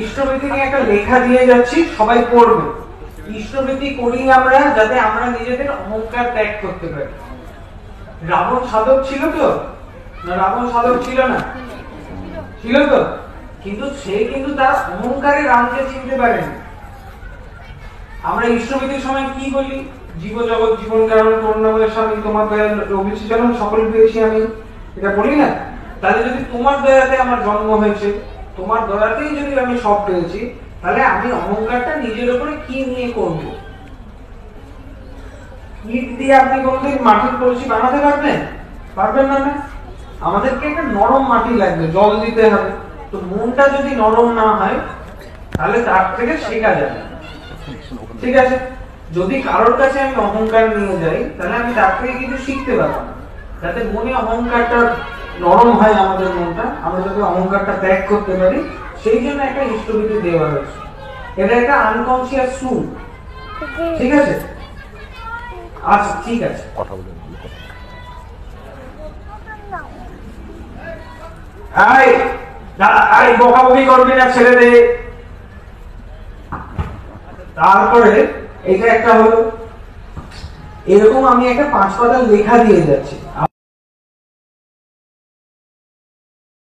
ইষ্টভীতি নিয়ে একটা লেখা দিয়ে যাচ্ছি, সবাই পড়বে। ইষ্টভীতি করি আমরা যাতে আমরা নিজেদের অহংকার ত্যাগ করতে পারি। রাবণ সাধক ছিল তো না? রাবণ সাধক ছিল না? ছিল তো, কিন্তু সে কিন্তু তার অহংকারে রামকে চিনতে পারেন। আমরা ইষ্টভীতির সময় কি বলি? জীব জগৎ জীবন কারণ করুণাময় স্বামী তোমার দয়া অভিষেক সকল পেয়েছি আমি, এটা বলি না? তাহলে যদি তোমার দয়াতে আমার জন্ম হয়েছে, তোমার দয়াতেই যদি আমি সব পেয়েছি, তাহলে আমি অহংকারটা নিজের উপরে কি নিয়ে করব? ইট দিয়ে আপনি কোনদিন মাটির কলসি বানাতে পারবেন? পারবেন না। আমাদেরকে একটা নরম মাটি লাগবে, জল দিতে হবে। তো মনটা যদি নরম না হয় তাহলে তার থেকে শেখা যাবে। ঠিক আছে, যদি কারোর কাছে আমি অহংকার নিয়ে যাই তাহলে আমি তার থেকে কিছু শিখতে পারবো না। যাতে মনে অহংকারটা নরম হয়, আমাদের মনটা, আমরা যাতে অহংকারটা ত্যাগ করতে পারি, সেই জন্য একটা ইষ্টভীতি দেওয়া হয়েছে। এটা একটা আনকনসিয়াস রুল। ঠিক আছে? আচ্ছা, ঠিক আছে, কথা বলুন। বকাবকি করবি না, ছেড়ে দে। তারপরে এটা একটা হলো, এরকম আমি একটা 5 পাতার লেখা দিয়ে যাচ্ছি।